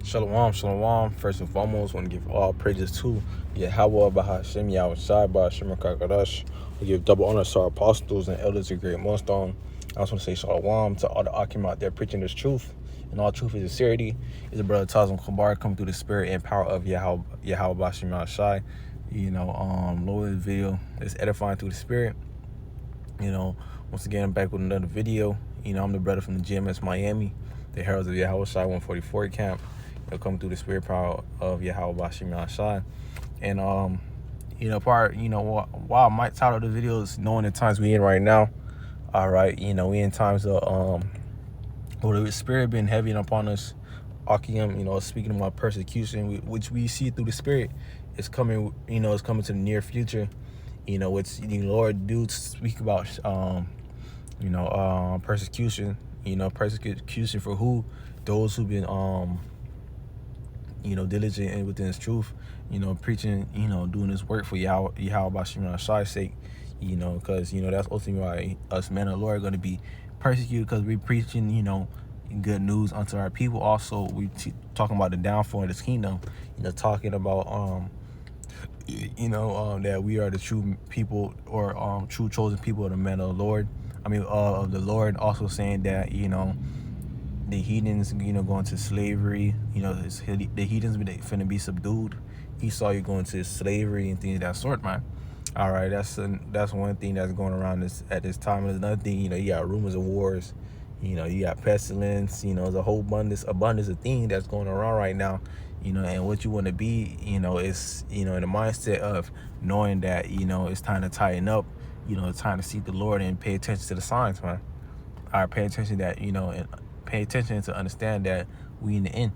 Shalom, shalom. First and foremost, want to give all praises to Yahweh, Bahashem, Yahweh Shai, Bahashem, Kakadash. We give double honor to our apostles and elders of Great Millstone. I also want to say shalom to all the Akim out there preaching this truth. And all truth is sincerity. Is a brother Tazim Kabar coming through the spirit and power of Yahweh, Bahashem, Yahweh Shai. Lord, this video is edifying through the spirit. Once again, I'm back with another video. I'm the brother from the GMS Miami, the Heralds of Yahweh Shai 144 camp. Come through the spirit power of Yahweh Bashim Yahshai. And while my title of the video is knowing the times we in right now. All right, we in times of the spirit been heavy upon us. Akim, speaking about persecution, which we see through the spirit, is coming. It's coming to the near future. It's the Lord do speak about persecution. Persecution for who? Those who've been diligent and within his truth, preaching, doing this work for Yahweh Bashim Shai's sake, because, that's ultimately why us men of the Lord are going to be persecuted, because we're preaching, good news unto our people. Also, we talking about the downfall of this kingdom, talking about, that we are the true people or true chosen people of the men of the Lord. Of the Lord, also saying that, the heathens, going to slavery, the heathens finna be subdued. Esau, you going to slavery and things of that sort, man. All right, that's one thing that's going around at this time. And another thing, you got rumors of wars, you got pestilence, there's a whole abundance of things that's going around right now, and what you want to be, is, in the mindset of knowing that, it's time to tighten up, it's time to seek the Lord and pay attention to the signs, man. All right, pay attention that, and pay attention to understand that we in the end.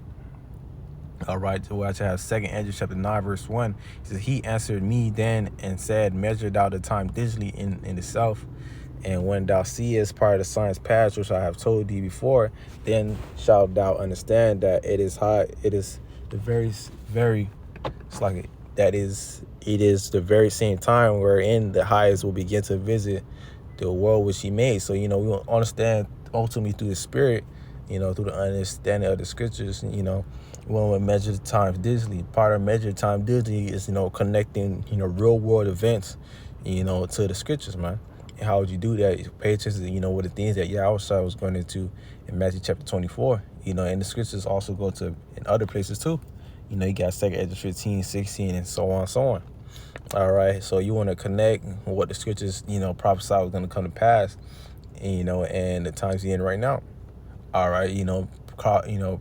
All right, so I have 2 Andrew chapter 9 verse 1. It says, he answered me then and said, measure thou the time diligently in the south, and when thou seest part of the signs past, which I have told thee before, then shalt thou understand that it is the very it's like it is the very same time wherein the highest will begin to visit the world which he made. So we will understand ultimately through the spirit, through the understanding of the scriptures, when we measure the times digitally. Part of measure time digitally is, connecting, real world events, to the scriptures, man. And how would you do that? You pay attention to, what the things that Yahweh was going into in Matthew chapter 24, and the scriptures also go to in other places too. You got 2 Ezra 15, 16, and so on and so on. All right, so you want to connect what the scriptures, prophesy was going to come to pass, and the times you're in right now. All right, having a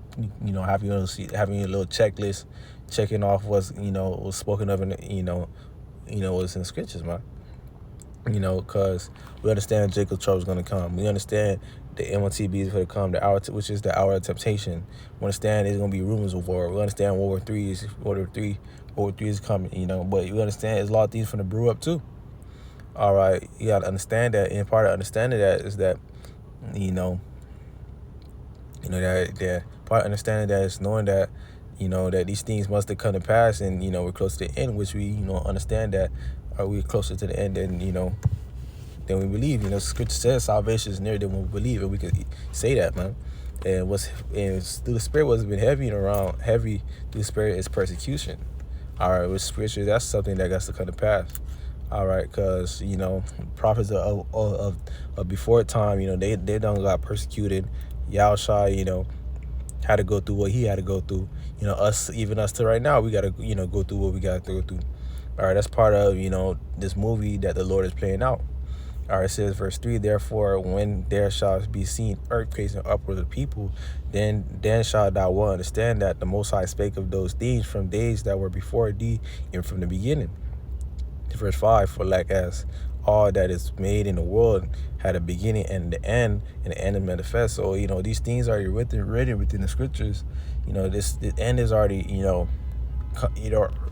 little checklist, checking off what's, was spoken of in, what's in the scriptures, man. Because we understand Jacob's trouble is going to come. We understand the MOTB is going to come, which is the hour of temptation. We understand there's going to be rumors of war. We understand World War III is coming, but we understand there's a lot of things from the brew up too. All right, you got to understand that, and part of understanding that is that, that part of understanding that is knowing that, that these things must have come to pass, and, we're close to the end, which we, understand that, are we closer to the end than, than we believe. Scripture says salvation is nearer than we believe, and we could say that, man. And through the spirit, what's been heavy through the spirit is persecution. All right, with scripture, that's something that got to come to pass. All right, because, prophets of before time, they done got persecuted. Yahushua, had to go through what he had to go through. Us to right now, we got to, go through what we got to go through. All right, that's part of, this movie that the Lord is playing out. All right, it says, verse 3, therefore, when there shall be seen earthquakes and upwards of people, then shalt thou well understand that the Most High spake of those things from days that were before thee, and from the beginning. Verse 5, for like as all that is made in the world had a beginning and the end is manifest. So, these things are written within the scriptures. The end is already, the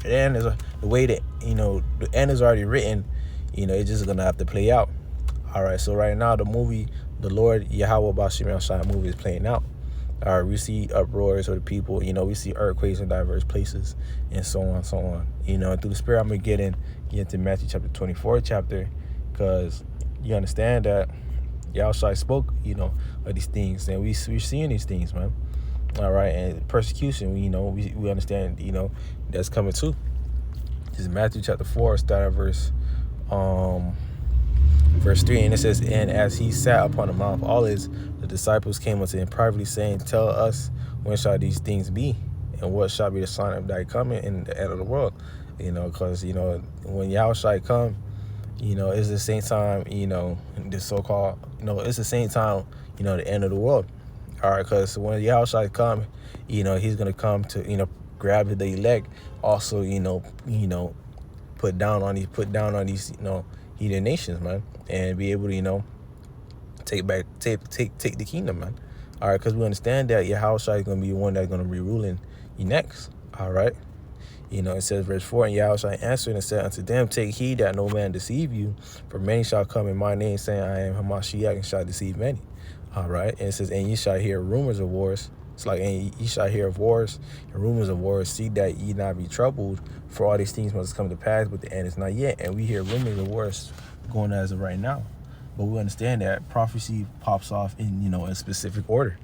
end is the way that, the end is already written. It's just gonna have to play out. All right, so right now the movie, the Lord Yahweh Bashim Shai movie is playing out. All right, we see uproars of the people, we see earthquakes in diverse places, and so on and so on. And through the spirit, I'm gonna get into Matthew chapter 24 chapter, because you understand that Yahweh spoke, of these things, and we're seeing these things, man. All right, and persecution, we understand, that's coming too. This is Matthew chapter 4, start at verse 3, and it says, "And as he sat upon the Mount of Olives, the disciples came unto him privately, saying, Tell us, when shall these things be? And what shall be the sign of thy coming in the end of the world?" Because, when Yahushua come, it's the same time, the so-called, it's the same time, the end of the world. All right, because when Yahushua come, he's going to come to, grab the elect, also, put down on these, heathen nations, man, and be able to, take the kingdom, man. All right, because we understand that Yahushua is going to be one that's going to be ruling you next. All right. It says, verse 4, "And Yahushua answered and said unto them, Take heed that no man deceive you, for many shall come in my name, saying, I am Hamashiach, and shall deceive many." All right. And it says, "And ye shall hear rumors of wars." It's like, "And ye shall hear of wars and rumors of wars. See that ye not be troubled, for all these things must come to pass, but the end is not yet." And we hear rumors of wars going as of right now. But we understand that prophecy pops off in, a specific order.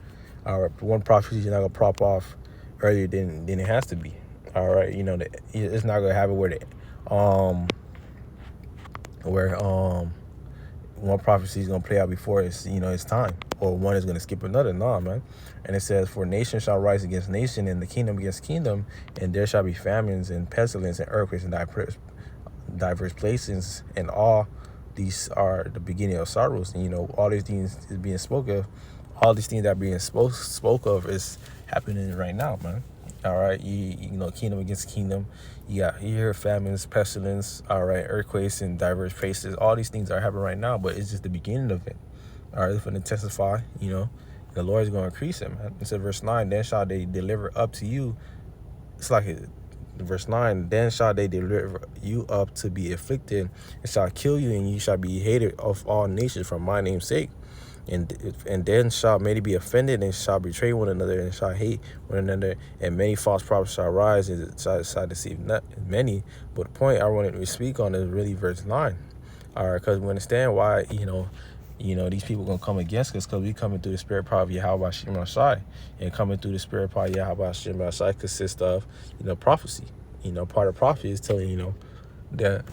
All right. One prophecy is not going to pop off earlier than it has to be. All right, it's not gonna happen where one prophecy is gonna play out before it's time, or one is gonna skip another. Nah, man. And it says, "For nation shall rise against nation, and the kingdom against kingdom, and there shall be famines and pestilence and earthquakes in diverse places, and all these are the beginning of sorrows." And all these things is being spoke of. All these things that are being spoke of is happening right now, man. All right, kingdom against kingdom. You hear famines, pestilence, all right, earthquakes in diverse places. All these things are happening right now, but it's just the beginning of it. All right, it's going to intensify, the Lord is going to increase it, man. It said, verse 9, "Then shall they deliver up to you." It's like verse 9, "Then shall they deliver you up to be afflicted, and shall kill you, and you shall be hated of all nations for my name's sake. And then shall many be offended, and shall betray one another, and shall hate one another, and many false prophets shall rise, and shall deceive not many." But the point I wanted to speak on is really verse 9. All right, because we understand why, these people going to come against us, because we coming through the spirit power of Yahweh Shem Shai. And coming through the spirit power of Yahweh Shem Shai consists of, prophecy. Part of prophecy is telling, that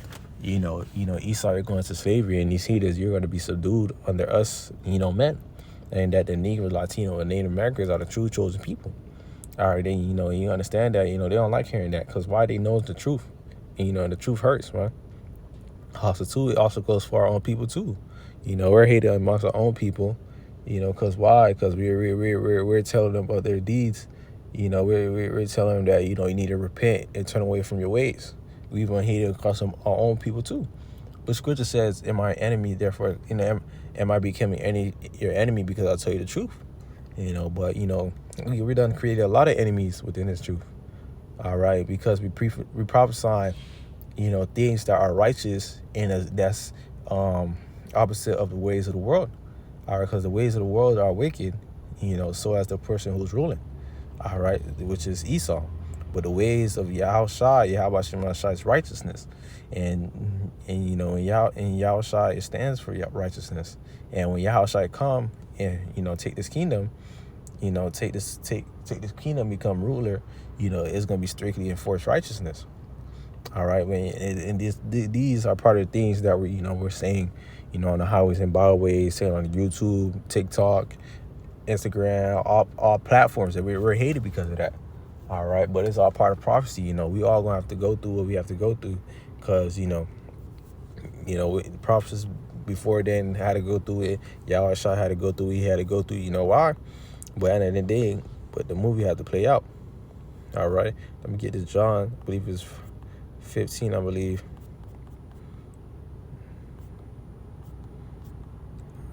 Esau, you're going to slavery, and these heathens, you're going to be subdued under us, men, and that the Negro, Latino, and Native Americans are the true chosen people. All right, then you understand that they don't like hearing that, because why? They know the truth, and the truth hurts, man. Also, too, it also goes for our own people too. We're hated amongst our own people, because why? Because we're telling them about their deeds. We're telling them that you need to repent and turn away from your ways. We even hated across our own people too. But Scripture says, "Am I enemy? Therefore, am I becoming your enemy because I tell you the truth?" But we done created a lot of enemies within this truth. All right, because we prophesy, things that are righteous, and that's opposite of the ways of the world. All right, because the ways of the world are wicked, so as the person who's ruling. All right, which is Esau. But the ways of Yahweh Shem Shai, is righteousness, and Yahushua, it stands for righteousness. And when Yahushua come and take this kingdom, take this kingdom, become ruler, it's gonna be strictly enforced righteousness. All right, man, and these are part of the things that we're saying, on the highways and byways, saying on YouTube, TikTok, Instagram, all platforms, that we're hated because of that. All right, but it's all part of prophecy. We all gonna have to go through what we have to go through, because prophets before then had to go through it. Yahushua had to go through. He had to go through. Why? But at the end of the day, but the movie had to play out. All right, let me get this. John, I believe it's 15. I believe.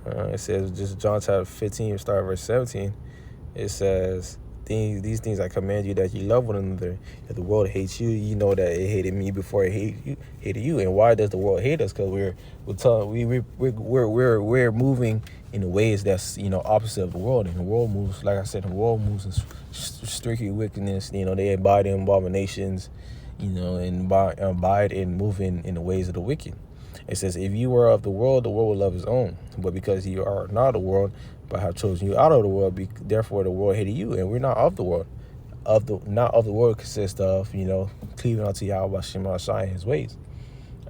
It says just John chapter 15, start verse 17. It says, "These things I command you, that you love one another. If the world hates you, you know that it hated me before it hated you. And why does the world hate us? Because we're moving in the ways that's opposite of the world. And the world moves, like I said, the world moves in strictly wickedness. They abide in abominations, and abide and move in the ways of the wicked. It says, if you were of the world will love his own. But because you are not of the world, but have chosen you out of the world, therefore the world hated you. And we're not of the world. Not of the world consists of, cleaving unto Yahweh Shema Shai and his ways.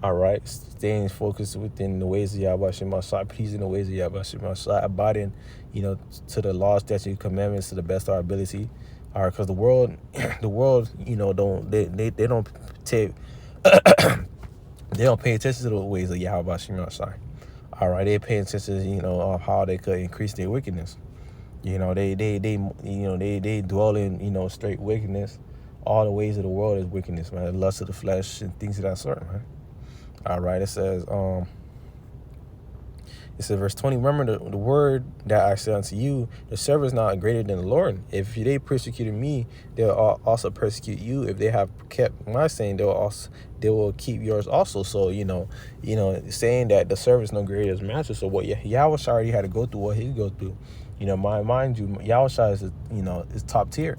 All right, staying focused within the ways of Yahweh Shema Shai, pleasing the ways of Yahweh Shema Shai, abiding, to the laws, statutes, commandments to the best of our ability. All right, because the world, don't they don't take they don't pay attention to the ways of Yahweh Shema Shai. All right, they pay attention, of how they could increase their wickedness. They dwell in, straight wickedness. All the ways of the world is wickedness, man. The lust of the flesh and things of that sort, man. All right, it says, verse 20, remember the word that I said unto you, the servant is not greater than the Lord. If they persecuted me, they'll also persecute you. If they have kept my saying, they will keep yours also. So, saying that the servant is no greater than master. So what Yahweh already had to go through what he go through. Mind you, Yahweh is, is top tier.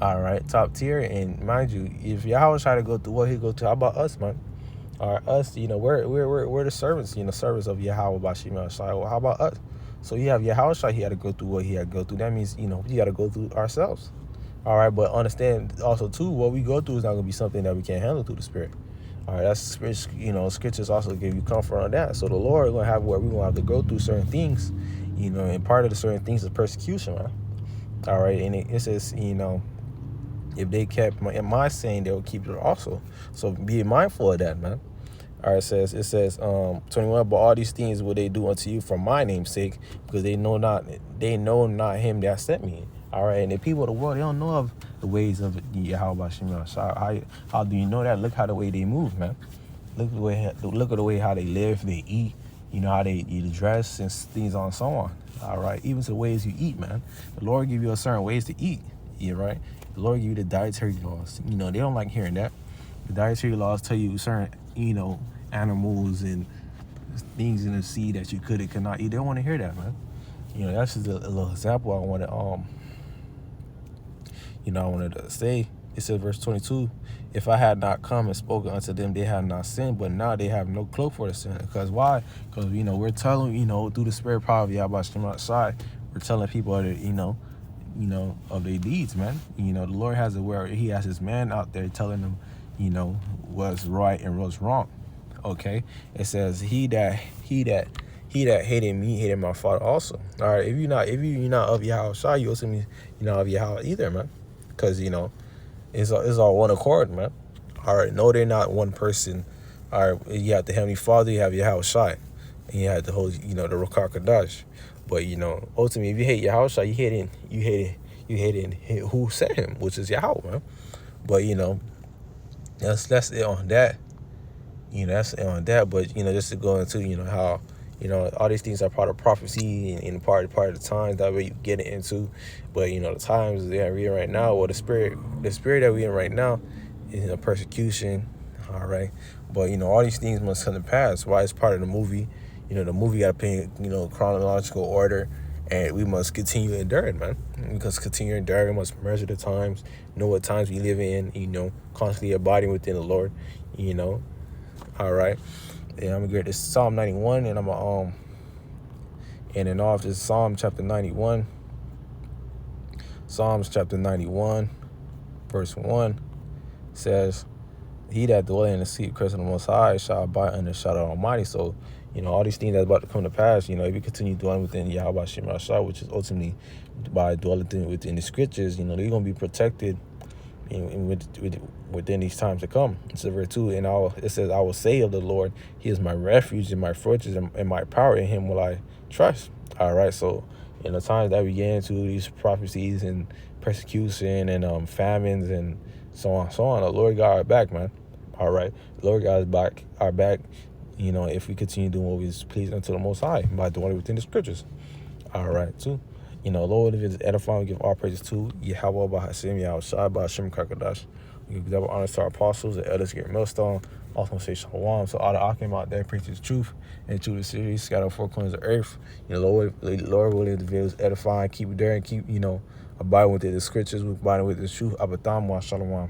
All right, top tier. And mind you, if Yahweh had to go through what he go through, how about us, man? Or us, we're the servants, servants of Yahweh Bashim Shai. Well, how about us? So you have Yahweh Shai, he had to go through what he had to go through. That means, we got to go through ourselves. All right, but understand also too, what we go through is not going to be something that we can't handle through the Spirit. All right, that's scriptures also give you comfort on that. So the Lord is going to have where we're going to have to go through certain things, and part of the certain things is persecution, man. All right, and it says, if they kept my saying, they will keep it also. So be mindful of that, man. All right, it says 21, but all these things will they do unto you for my name's sake, because they know not him that sent me. All right, and the people of the world, they don't know of the ways of Yahweh Shema Shai. How do you know that? Look how the way they move, man. Look at the way how they live, they eat, how they dress and things on and so on. All right, even to the ways you eat, man. The Lord give you a certain ways to eat. Yeah, right. The Lord give you the dietary laws. They don't like hearing that. The dietary laws tell you certain, animals and things in the sea that you could and could not eat. They don't want to hear that, man. That's just a little example I wanted. I wanted to say. It says, verse 22, if I had not come and spoken unto them, they had not sinned, but now they have no cloak for the sin. Because why? Because, we're telling, through the spirit power of Yahweh Shema Shai, we're telling people that, of their deeds, man. The Lord has it where he has his man out there telling them, what's right and what's wrong. Okay. It says, he that hated me hated my Father also. All right. If you're not of Yahweh Shai, you also mean you're not of Yahweh either, man. Because, it's all one accord, man. All right. No, they're not one person. All right. You have the Heavenly Father, you have Yahweh Shai, and you have the whole, the Ruach HaKodesh. But, ultimately, if you hate Yahweh Shai, you hated who sent him, which is Yahweh, man. But, that's it on that. That's it on that. But, just to go into, how, all these things are part of prophecy and part of the times that we get into. But, the times that we're in right now, or the spirit that we're in right now is persecution. All right. But, all these things must come to pass. Why? It's part of the movie. The movie got to pay, chronological order. And we must continue enduring, man. We must continue enduring. We must measure the times, know what times we live in, constantly abiding within the Lord, All right. And I'm going to get this Psalm 91, and I'm going to end it off. This Psalm chapter 91. Psalms chapter 91, verse 1 says, he that dwelleth in the secret place of the Most High shall abide under the shadow of the Almighty. So, all these things that's about to come to pass, if you continue dwelling within Yahweh Shema Shai, which is ultimately by dwelling within the scriptures, they're going to be protected within these times to come. It's verse 2, and it says, I will say of the Lord, he is my refuge and my fortress and my power, in him will I trust. All right, so in the times that we get into these prophecies and persecution and famines and so on, the Lord got our back, man. All right, the Lord got our back, if we continue doing what is pleasing unto the Most High by dwelling within the scriptures. All right, too. Lord, if it's edifying, we give all praises to Yahweh Bahashem, Yahweh Shai, Bahashem Kakadash. We give double honors to our apostles, the elders, Garrett Millstone. Also say shalom. So all the Akim out there preaches truth and truth is serious. Scattered four corners of earth. Lord willing, the video is edifying. Keep it there and keep, abiding with the scriptures, abiding with the truth. Abatam wa shalom.